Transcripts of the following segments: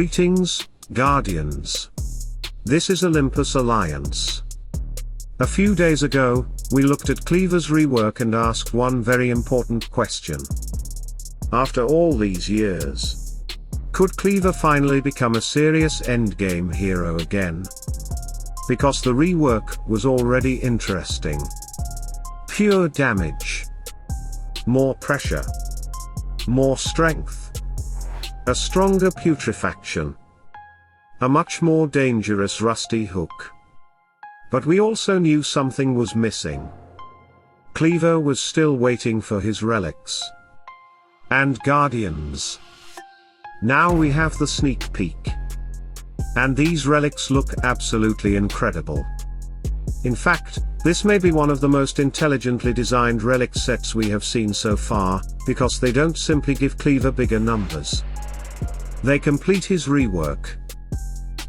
Greetings, Guardians. This is Olympus Alliance. A few days ago, we looked at Cleaver'S rework and asked one very important question. After all these years, could Cleaver finally become a serious endgame hero again? Because the rework was already interesting. Pure damage. More pressure. More strength. A stronger putrefaction. A much more dangerous rusty hook. But we also knew something was missing. Cleaver was still waiting for his relics. And Guardians. Now we have the sneak peek. And these relics look absolutely incredible. In fact, this may be one of the most intelligently designed relic sets we have seen so far, because they don't simply give Cleaver bigger numbers. They complete his rework.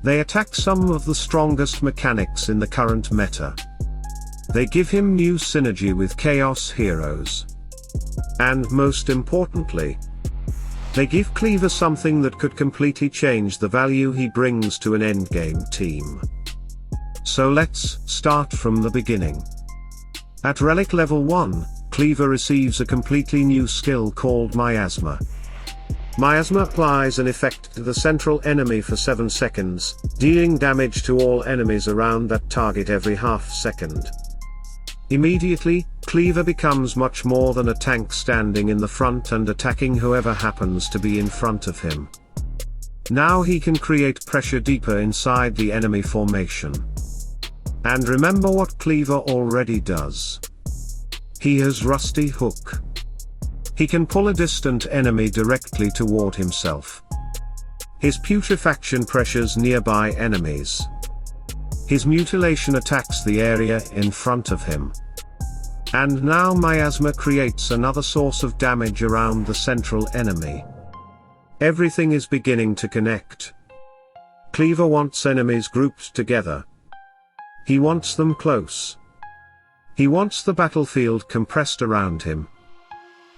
They attack some of the strongest mechanics in the current meta. They give him new synergy with Chaos heroes. And most importantly, they give Cleaver something that could completely change the value he brings to an endgame team. So let's start from the beginning. At Relic Level 1, Cleaver receives a completely new skill called Miasma. Miasma applies an effect to the central enemy for 7 seconds, dealing damage to all enemies around that target every half second. Immediately, Cleaver becomes much more than a tank standing in the front and attacking whoever happens to be in front of him. Now he can create pressure deeper inside the enemy formation. And remember what Cleaver already does. He has Rusty Hook. He can pull a distant enemy directly toward himself. His putrefaction pressures nearby enemies. His mutilation attacks the area in front of him. And now Miasma creates another source of damage around the central enemy. Everything is beginning to connect. Cleaver wants enemies grouped together. He wants them close. He wants the battlefield compressed around him.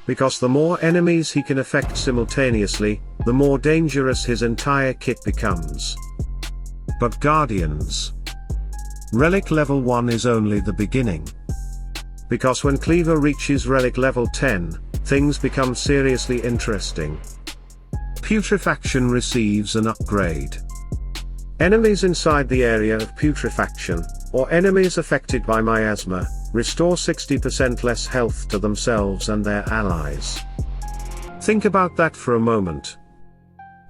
Because the more enemies he can affect simultaneously, the more dangerous his entire kit becomes. But Guardians. Relic Level 1 is only the beginning. Because when Cleaver reaches Relic Level 10, things become seriously interesting. Putrefaction receives an upgrade. Enemies inside the area of putrefaction, or enemies affected by Miasma, restore 60% less health to themselves and their allies. Think about that for a moment.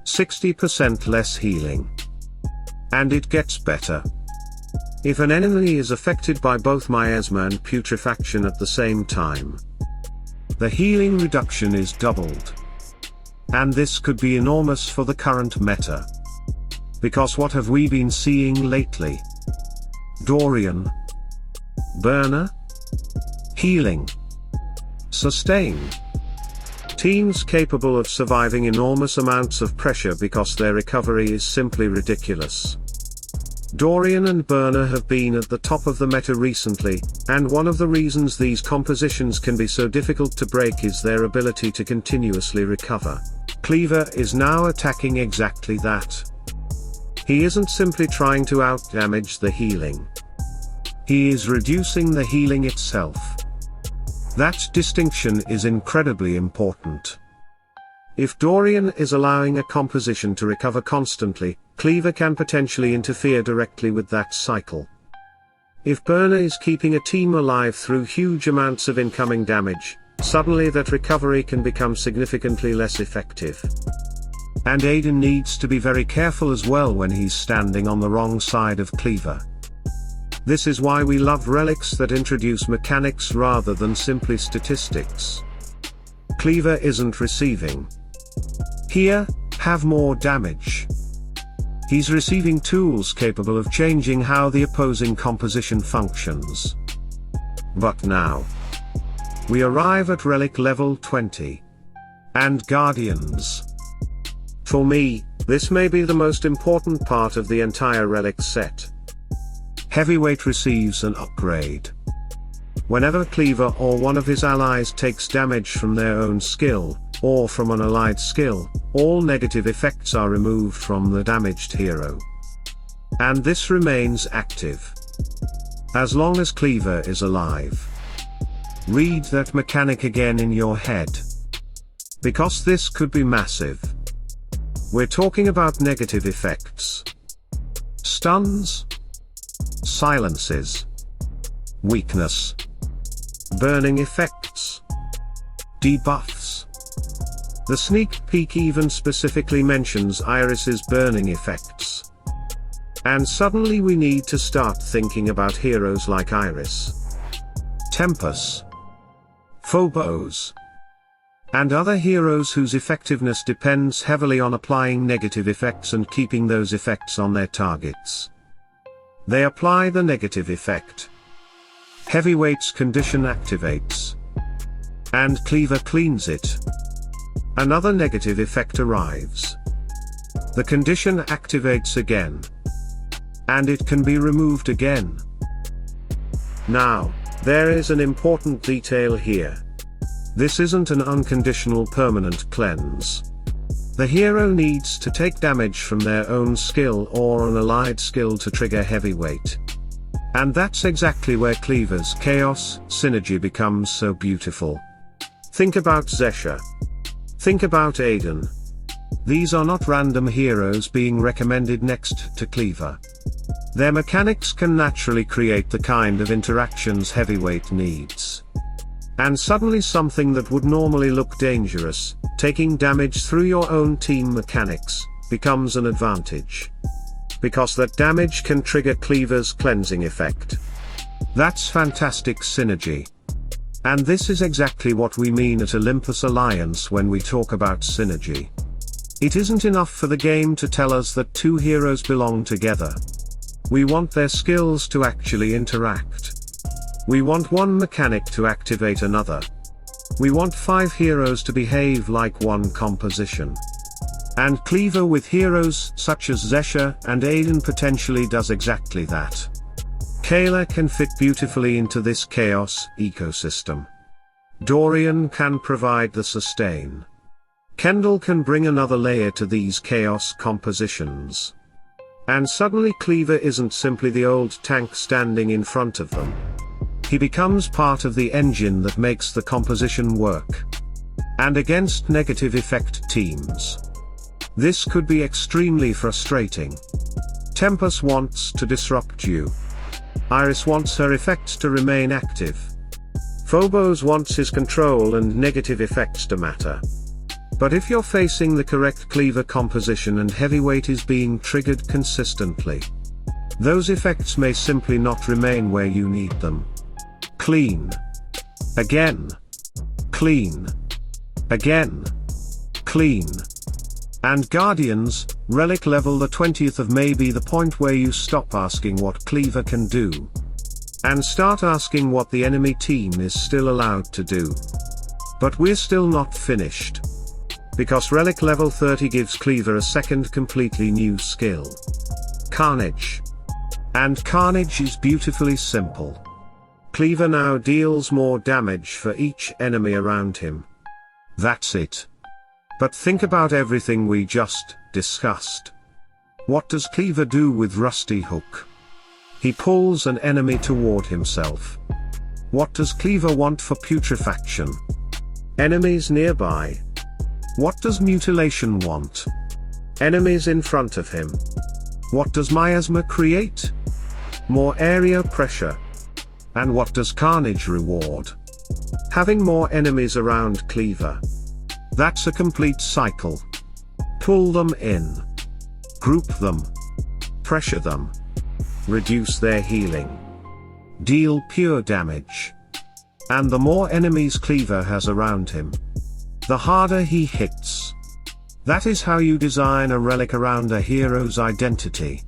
60% less healing. And it gets better. If an enemy is affected by both Miasma and putrefaction at the same time, the healing reduction is doubled. And this could be enormous for the current meta. Because what have we been seeing lately? Dorian. Burner. Healing. Sustain. Teams capable of surviving enormous amounts of pressure because their recovery is simply ridiculous. Dorian and Burner have been at the top of the meta recently, and one of the reasons these compositions can be so difficult to break is their ability to continuously recover. Cleaver is now attacking exactly that. He isn't simply trying to outdamage the healing. He is reducing the healing itself. That distinction is incredibly important. If Dorian is allowing a composition to recover constantly, Cleaver can potentially interfere directly with that cycle. If Burner is keeping a team alive through huge amounts of incoming damage, suddenly that recovery can become significantly less effective. And Aiden needs to be very careful as well when he's standing on the wrong side of Cleaver. This is why we love relics that introduce mechanics rather than simply statistics. Cleaver isn't receiving. Here, have more damage. He's receiving tools capable of changing how the opposing composition functions. But now, we arrive at Relic Level 20. And Guardians. For me, this may be the most important part of the entire relic set. Heavyweight receives an upgrade. Whenever Cleaver or one of his allies takes damage from their own skill, or from an allied skill, all negative effects are removed from the damaged hero. And this remains active as long as Cleaver is alive. Read that mechanic again in your head, because this could be massive. We're talking about negative effects, stuns, silences, weakness, burning effects, debuffs. The sneak peek even specifically mentions Iris's burning effects. And suddenly we need to start thinking about heroes like Iris, Tempus, Phobos, and other heroes whose effectiveness depends heavily on applying negative effects and keeping those effects on their targets. They apply the negative effect. Heavyweight's condition activates, and Cleaver cleans it. Another negative effect arrives. The condition activates again, and it can be removed again. Now, there is an important detail here. This isn't an unconditional permanent cleanse. The hero needs to take damage from their own skill or an allied skill to trigger heavyweight. And that's exactly where Cleaver's Chaos synergy becomes so beautiful. Think about Zesha. Think about Aiden. These are not random heroes being recommended next to Cleaver. Their mechanics can naturally create the kind of interactions heavyweight needs. And suddenly something that would normally look dangerous, taking damage through your own team mechanics, becomes an advantage. Because that damage can trigger Cleaver's cleansing effect. That's fantastic synergy. And this is exactly what we mean at Olympus Alliance when we talk about synergy. It isn't enough for the game to tell us that two heroes belong together. We want their skills to actually interact. We want one mechanic to activate another. We want 5 heroes to behave like one composition. And Cleaver with heroes such as Zesha and Aiden potentially does exactly that. Kayla can fit beautifully into this chaos ecosystem. Dorian can provide the sustain. Kendall can bring another layer to these chaos compositions. And suddenly Cleaver isn't simply the old tank standing in front of them. He becomes part of the engine that makes the composition work. And against negative effect teams, this could be extremely frustrating. Tempus wants to disrupt you. Iris wants her effects to remain active. Phobos wants his control and negative effects to matter. But if you're facing the correct Cleaver composition and heavyweight is being triggered consistently, those effects may simply not remain where you need them. Clean. Again. Clean. Again. Clean. And Guardians, Relic Level the 20th of May be the point where you stop asking what Cleaver can do, and start asking what the enemy team is still allowed to do. But we're still not finished. Because Relic Level 30 gives Cleaver a second completely new skill. Carnage. And Carnage is beautifully simple. Cleaver now deals more damage for each enemy around him. That's it. But think about everything we just discussed. What does Cleaver do with Rusty Hook? He pulls an enemy toward himself. What does Cleaver want for putrefaction? Enemies nearby. What does Mutilation want? Enemies in front of him. What does Miasma create? More area pressure. And what does Carnage reward? Having more enemies around Cleaver. That's a complete cycle. Pull them in. Group them. Pressure them. Reduce their healing. Deal pure damage. And the more enemies Cleaver has around him, the harder he hits. That is how you design a relic around a hero's identity.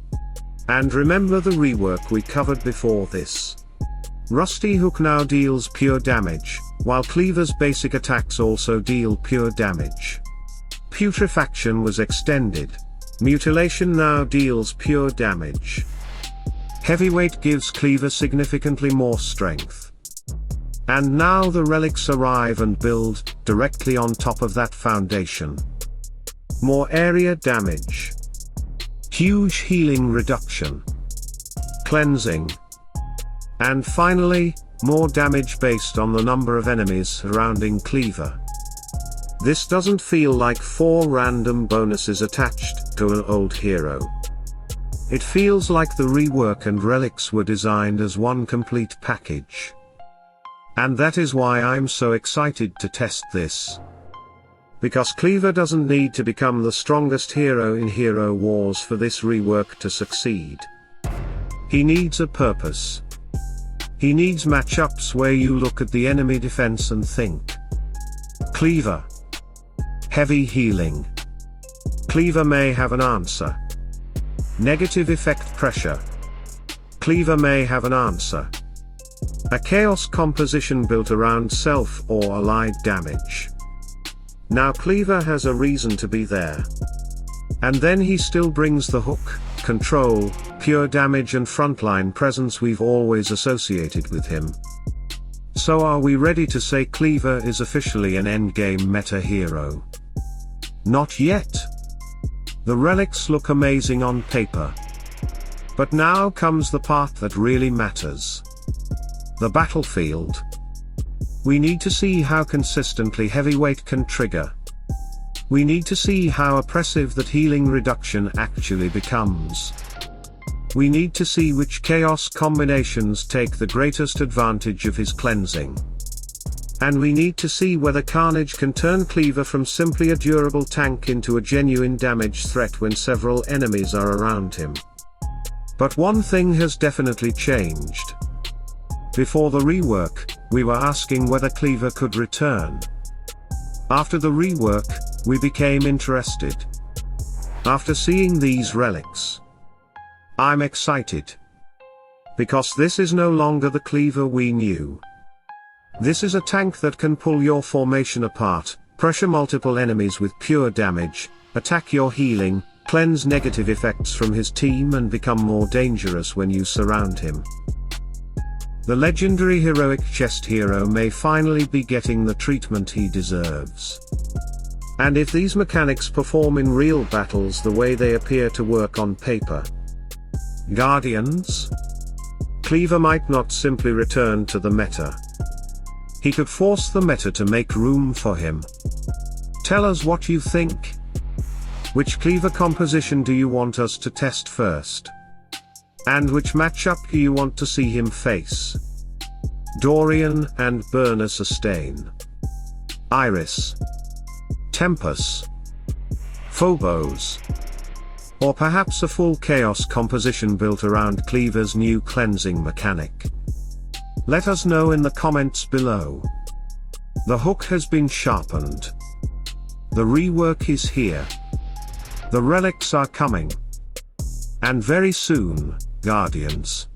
And remember the rework we covered before this. Rusty Hook now deals pure damage, while Cleaver's basic attacks also deal pure damage. Putrefaction was extended. Mutilation now deals pure damage. Heavyweight gives Cleaver significantly more strength. And now the relics arrive and build directly on top of that foundation. More area damage. Huge healing reduction. Cleansing. And finally, more damage based on the number of enemies surrounding Cleaver. This doesn't feel like 4 random bonuses attached to an old hero. It feels like the rework and relics were designed as one complete package. And that is why I'm so excited to test this. Because Cleaver doesn't need to become the strongest hero in Hero Wars for this rework to succeed. He needs a purpose. He needs matchups where you look at the enemy defense and think. Cleaver. Heavy healing. Cleaver may have an answer. Negative effect pressure. Cleaver may have an answer. A chaos composition built around self or allied damage. Now Cleaver has a reason to be there. And then he still brings the hook, control, pure damage and frontline presence we've always associated with him. So are we ready to say Cleaver is officially an endgame meta hero? Not yet. The relics look amazing on paper. But now comes the part that really matters. The battlefield. We need to see how consistently heavyweight can trigger. We need to see how oppressive that healing reduction actually becomes. We need to see which chaos combinations take the greatest advantage of his cleansing. And we need to see whether Carnage can turn Cleaver from simply a durable tank into a genuine damage threat when several enemies are around him. But one thing has definitely changed. Before the rework, we were asking whether Cleaver could return. After the rework, we became interested. After seeing these relics, I'm excited. Because this is no longer the Cleaver we knew. This is a tank that can pull your formation apart, pressure multiple enemies with pure damage, attack your healing, cleanse negative effects from his team and become more dangerous when you surround him. The legendary heroic chest hero may finally be getting the treatment he deserves. And if these mechanics perform in real battles the way they appear to work on paper, Guardians? Cleaver might not simply return to the meta. He could force the meta to make room for him. Tell us what you think. Which Cleaver composition do you want us to test first? And which matchup do you want to see him face? Dorian and Burner Sustain. Iris. Tempus. Phobos. Or perhaps a full chaos composition built around Cleaver's new cleansing mechanic. Let us know in the comments below. The hook has been sharpened. The rework is here. The relics are coming. And very soon, Guardians.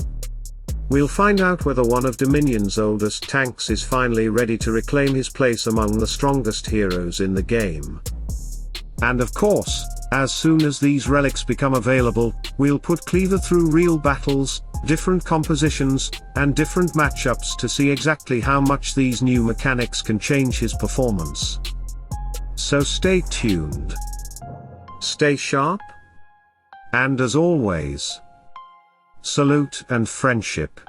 We'll find out whether one of Dominion's oldest tanks is finally ready to reclaim his place among the strongest heroes in the game. And of course, as soon as these relics become available, we'll put Cleaver through real battles, different compositions, and different matchups to see exactly how much these new mechanics can change his performance. So stay tuned. Stay sharp. And as always, salute and friendship.